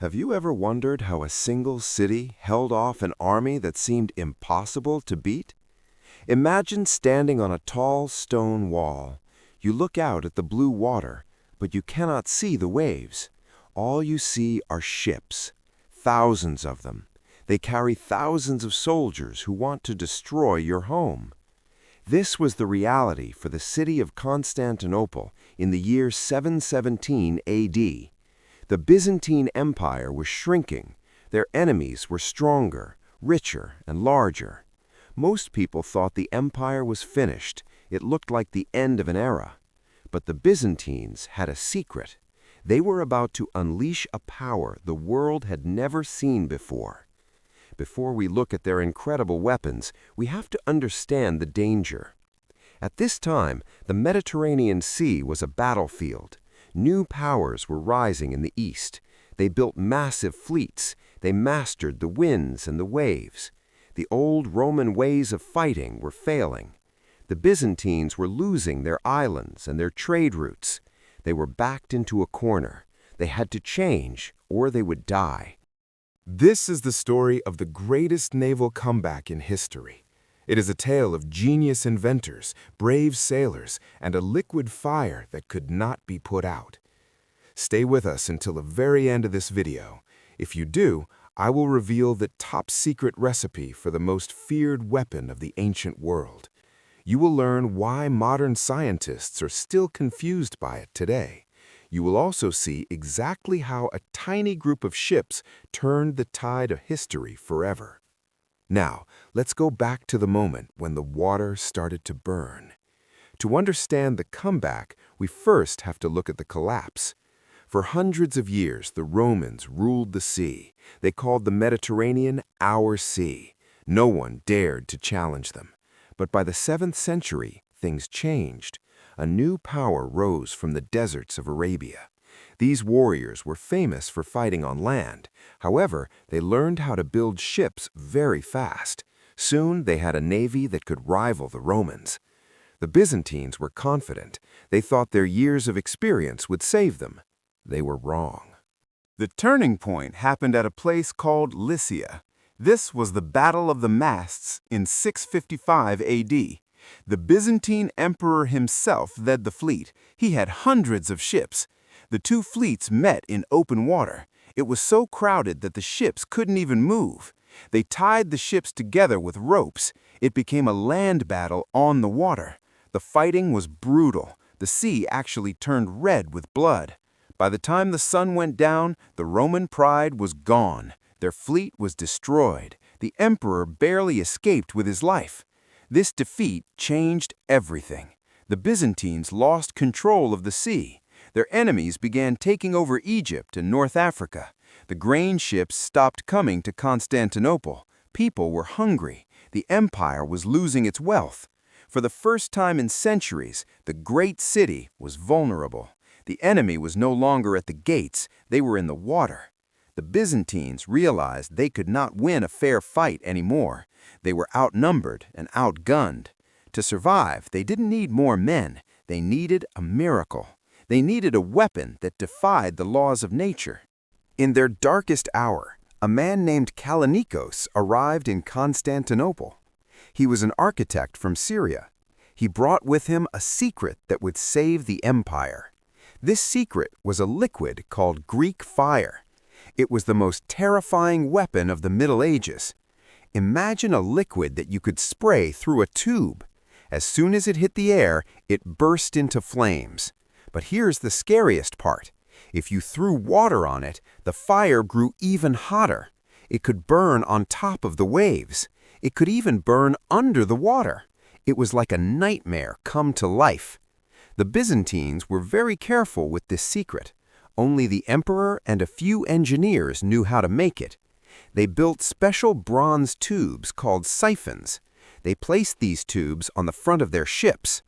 Have you ever wondered how a single city held off an army that seemed impossible to beat? Imagine standing on a tall stone wall. You look out at the blue water, but you cannot see the waves. All you see are ships, thousands of them. They carry thousands of soldiers who want to destroy your home. This was the reality for the city of Constantinople in the year 717 AD. The Byzantine Empire was shrinking. Their enemies were stronger, richer, and larger. Most people thought the empire was finished. It looked like the end of an era. But the Byzantines had a secret. They were about to unleash a power the world had never seen before. Before we look at their incredible weapons, we have to understand the danger. At this time, the Mediterranean Sea was a battlefield. New powers were rising in the east. They built massive fleets. They mastered the winds and the waves. The old Roman ways of fighting were failing. The Byzantines were losing their islands and their trade routes. They were backed into a corner. They had to change, or they would die. This is the story of the greatest naval comeback in history. It is a tale of genius inventors, brave sailors, and a liquid fire that could not be put out. Stay with us until the very end of this video. If you do, I will reveal the top-secret recipe for the most feared weapon of the ancient world. You will learn why modern scientists are still confused by it today. You will also see exactly how a tiny group of ships turned the tide of history forever. Now, let's go back to the moment when the water started to burn. To understand the comeback, we first have to look at the collapse. For hundreds of years, the Romans ruled the sea. They called the Mediterranean our sea. No one dared to challenge them. But by the 7th century, things changed. A new power rose from the deserts of Arabia. These warriors were famous for fighting on land. However, they learned how to build ships very fast. Soon, they had a navy that could rival the Romans. The Byzantines were confident. They thought their years of experience would save them. They were wrong. The turning point happened at a place called Lycia. This was the Battle of the Masts in 655 AD. The Byzantine emperor himself led the fleet. He had hundreds of ships. The two fleets met in open water. It was so crowded that the ships couldn't even move. They tied the ships together with ropes. It became a land battle on the water. The fighting was brutal. The sea actually turned red with blood. By the time the sun went down, the Roman pride was gone. Their fleet was destroyed. The emperor barely escaped with his life. This defeat changed everything. The Byzantines lost control of the sea. Their enemies began taking over Egypt and North Africa. The grain ships stopped coming to Constantinople. People were hungry. The empire was losing its wealth. For the first time in centuries, the great city was vulnerable. The enemy was no longer at the gates, they were in the water. The Byzantines realized they could not win a fair fight anymore. They were outnumbered and outgunned. To survive, they didn't need more men. They needed a miracle. They needed a weapon that defied the laws of nature. In their darkest hour, a man named Kallinikos arrived in Constantinople. He was an architect from Syria. He brought with him a secret that would save the empire. This secret was a liquid called Greek fire. It was the most terrifying weapon of the Middle Ages. Imagine a liquid that you could spray through a tube. As soon as it hit the air, it burst into flames. But here's the scariest part. If you threw water on it, the fire grew even hotter. It could burn on top of the waves. It could even burn under the water. It was like a nightmare come to life. The Byzantines were very careful with this secret. Only the emperor and a few engineers knew how to make it. They built special bronze tubes called siphons. They placed these tubes on the front of their ships.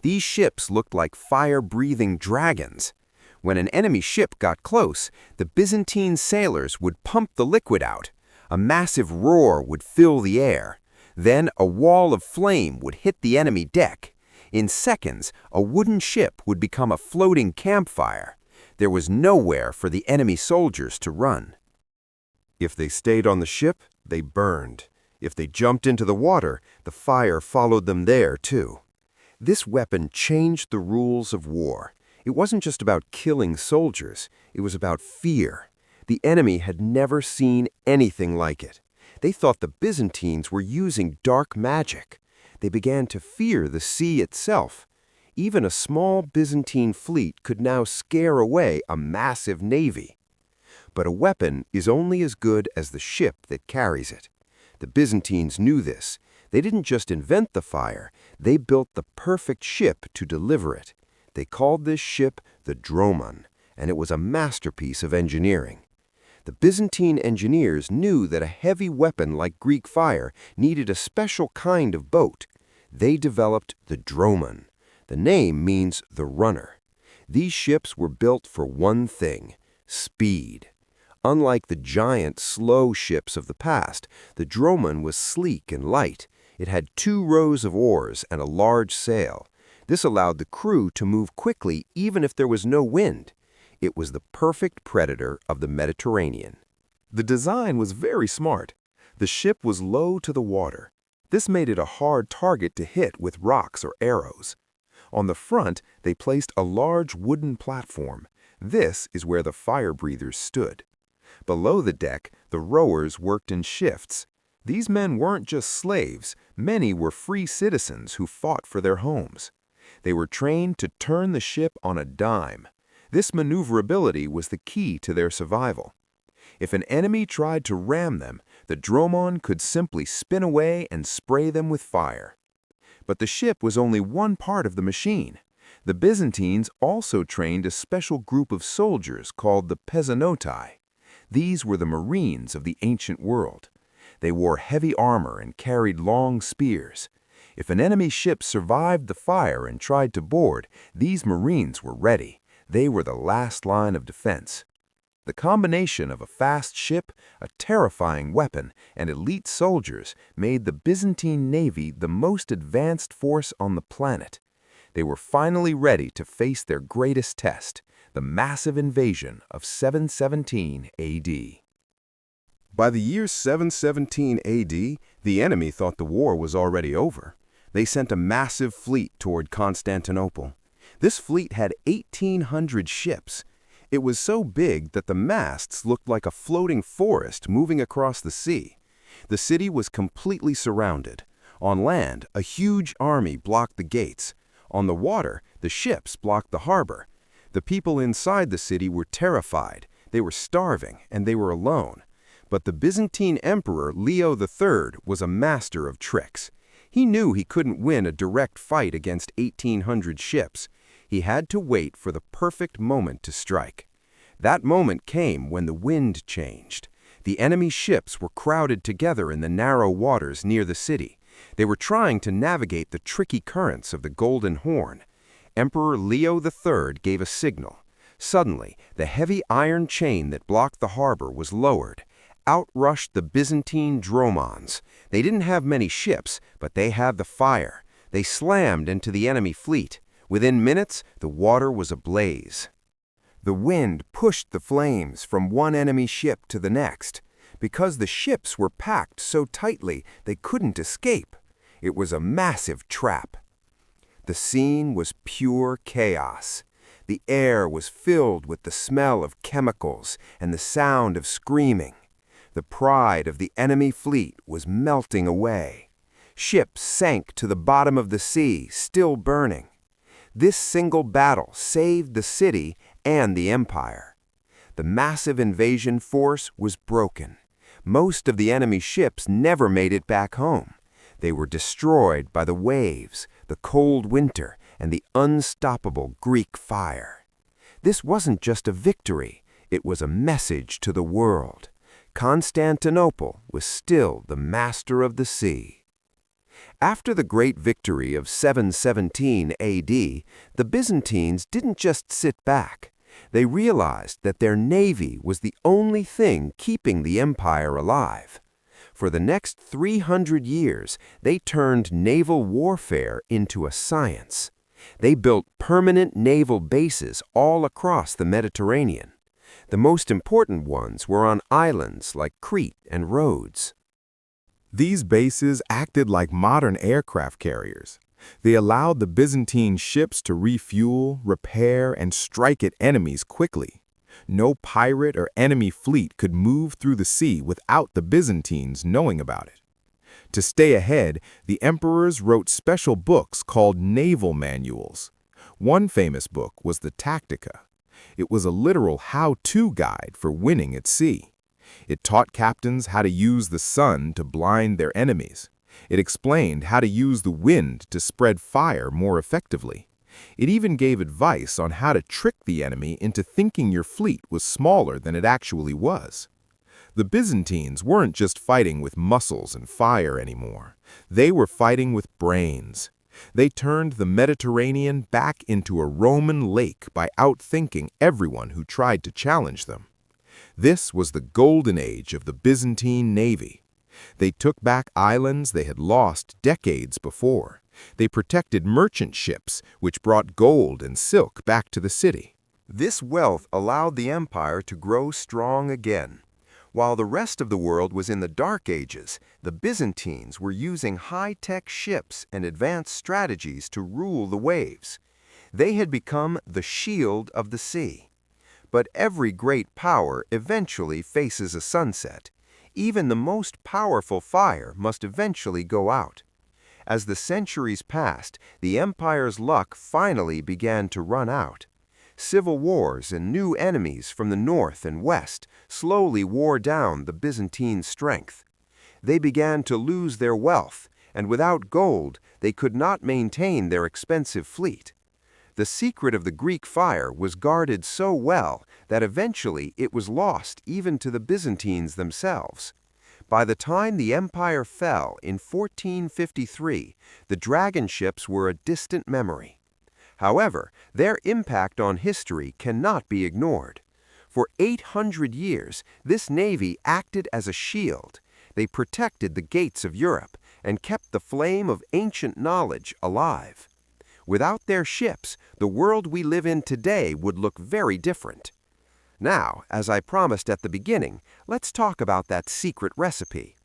These ships looked like fire-breathing dragons. When an enemy ship got close, the Byzantine sailors would pump the liquid out. A massive roar would fill the air. Then a wall of flame would hit the enemy deck. In seconds, a wooden ship would become a floating campfire. There was nowhere for the enemy soldiers to run. If they stayed on the ship, they burned. If they jumped into the water, the fire followed them there too. This weapon changed the rules of war. It wasn't just about killing soldiers, it was about fear. The enemy had never seen anything like it. They thought the Byzantines were using dark magic. They began to fear the sea itself. Even a small Byzantine fleet could now scare away a massive navy. But a weapon is only as good as the ship that carries it. The Byzantines knew this. They didn't just invent the fire, they built the perfect ship to deliver it. They called this ship the Dromon, and it was a masterpiece of engineering. The Byzantine engineers knew that a heavy weapon like Greek fire needed a special kind of boat. They developed the Dromon. The name means the runner. These ships were built for one thing: speed. Unlike the giant, slow ships of the past, the Dromon was sleek and light. It had 2 rows of oars and a large sail. This allowed the crew to move quickly even if there was no wind. It was the perfect predator of the Mediterranean. The design was very smart. The ship was low to the water. This made it a hard target to hit with rocks or arrows. On the front, they placed a large wooden platform. This is where the fire breathers stood. Below the deck, the rowers worked in shifts. These men weren't just slaves. Many were free citizens who fought for their homes. They were trained to turn the ship on a dime. This maneuverability was the key to their survival. If an enemy tried to ram them, the Dromon could simply spin away and spray them with fire. But the ship was only one part of the machine. The Byzantines also trained a special group of soldiers called the Pezzanotai. These were the Marines of the ancient world. They wore heavy armor and carried long spears. If an enemy ship survived the fire and tried to board, these Marines were ready. They were the last line of defense. The combination of a fast ship, a terrifying weapon, and elite soldiers made the Byzantine Navy the most advanced force on the planet. They were finally ready to face their greatest test, the massive invasion of 717 AD. By the year 717 AD, the enemy thought the war was already over. They sent a massive fleet toward Constantinople. This fleet had 1,800 ships. It was so big that the masts looked like a floating forest moving across the sea. The city was completely surrounded. On land, a huge army blocked the gates. On the water, the ships blocked the harbor. The people inside the city were terrified. They were starving, and they were alone. But the Byzantine Emperor Leo III was a master of tricks. He knew he couldn't win a direct fight against 1,800 ships. He had to wait for the perfect moment to strike. That moment came when the wind changed. The enemy ships were crowded together in the narrow waters near the city. They were trying to navigate the tricky currents of the Golden Horn. Emperor Leo III gave a signal. Suddenly, the heavy iron chain that blocked the harbor was lowered. Out rushed the Byzantine Dromons. They didn't have many ships, but they had the fire. They slammed into the enemy fleet. Within minutes, the water was ablaze. The wind pushed the flames from one enemy ship to the next. Because the ships were packed so tightly, they couldn't escape. It was a massive trap. The scene was pure chaos. The air was filled with the smell of chemicals and the sound of screaming. The pride of the enemy fleet was melting away. Ships sank to the bottom of the sea, still burning. This single battle saved the city and the empire. The massive invasion force was broken. Most of the enemy ships never made it back home. They were destroyed by the waves, the cold winter, and the unstoppable Greek fire. This wasn't just a victory, it was a message to the world. Constantinople was still the master of the sea. After the great victory of 717 AD, the Byzantines didn't just sit back. They realized that their navy was the only thing keeping the empire alive. For the next 300 years, they turned naval warfare into a science. They built permanent naval bases all across the Mediterranean. The most important ones were on islands like Crete and Rhodes. These bases acted like modern aircraft carriers. They allowed the Byzantine ships to refuel, repair, and strike at enemies quickly. No pirate or enemy fleet could move through the sea without the Byzantines knowing about it. To stay ahead, the emperors wrote special books called naval manuals. One famous book was the Tactica. It was a literal how-to guide for winning at sea. It taught captains how to use the sun to blind their enemies. It explained how to use the wind to spread fire more effectively. It even gave advice on how to trick the enemy into thinking your fleet was smaller than it actually was. The Byzantines weren't just fighting with muscles and fire anymore. They were fighting with brains. They turned the Mediterranean back into a Roman lake by outthinking everyone who tried to challenge them. This was the golden age of the Byzantine Navy. They took back islands they had lost decades before. They protected merchant ships, which brought gold and silk back to the city. This wealth allowed the empire to grow strong again. While the rest of the world was in the Dark Ages, the Byzantines were using high-tech ships and advanced strategies to rule the waves. They had become the shield of the sea. But every great power eventually faces a sunset. Even the most powerful fire must eventually go out. As the centuries passed, the empire's luck finally began to run out. Civil wars and new enemies from the north and west slowly wore down the Byzantine strength. They began to lose their wealth, and without gold, they could not maintain their expensive fleet. The secret of the Greek fire was guarded so well that eventually it was lost even to the Byzantines themselves. By the time the empire fell in 1453, the dragon ships were a distant memory. However, their impact on history cannot be ignored. For 800 years, this navy acted as a shield. They protected the gates of Europe and kept the flame of ancient knowledge alive. Without their ships, the world we live in today would look very different. Now, as I promised at the beginning, let's talk about that secret recipe.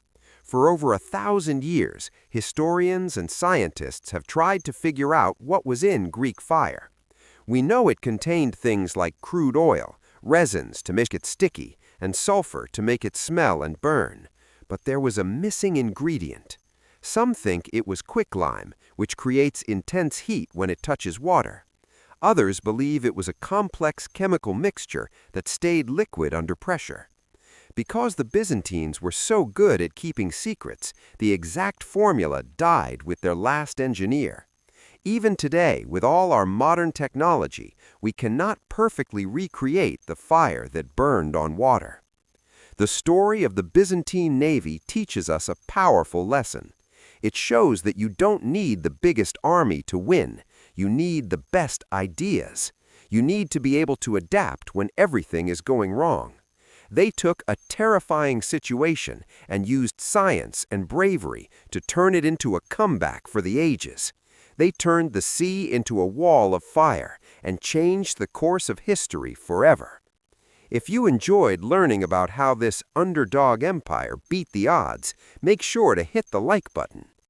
For over 1,000 years, historians and scientists have tried to figure out what was in Greek fire. We know it contained things like crude oil, resins to make it sticky, and sulfur to make it smell and burn. But there was a missing ingredient. Some think it was quicklime, which creates intense heat when it touches water. Others believe it was a complex chemical mixture that stayed liquid under pressure. Because the Byzantines were so good at keeping secrets, the exact formula died with their last engineer. Even today, with all our modern technology, we cannot perfectly recreate the fire that burned on water. The story of the Byzantine Navy teaches us a powerful lesson. It shows that you don't need the biggest army to win. You need the best ideas. You need to be able to adapt when everything is going wrong. They took a terrifying situation and used science and bravery to turn it into a comeback for the ages. They turned the sea into a wall of fire and changed the course of history forever. If you enjoyed learning about how this underdog empire beat the odds, make sure to hit the like button.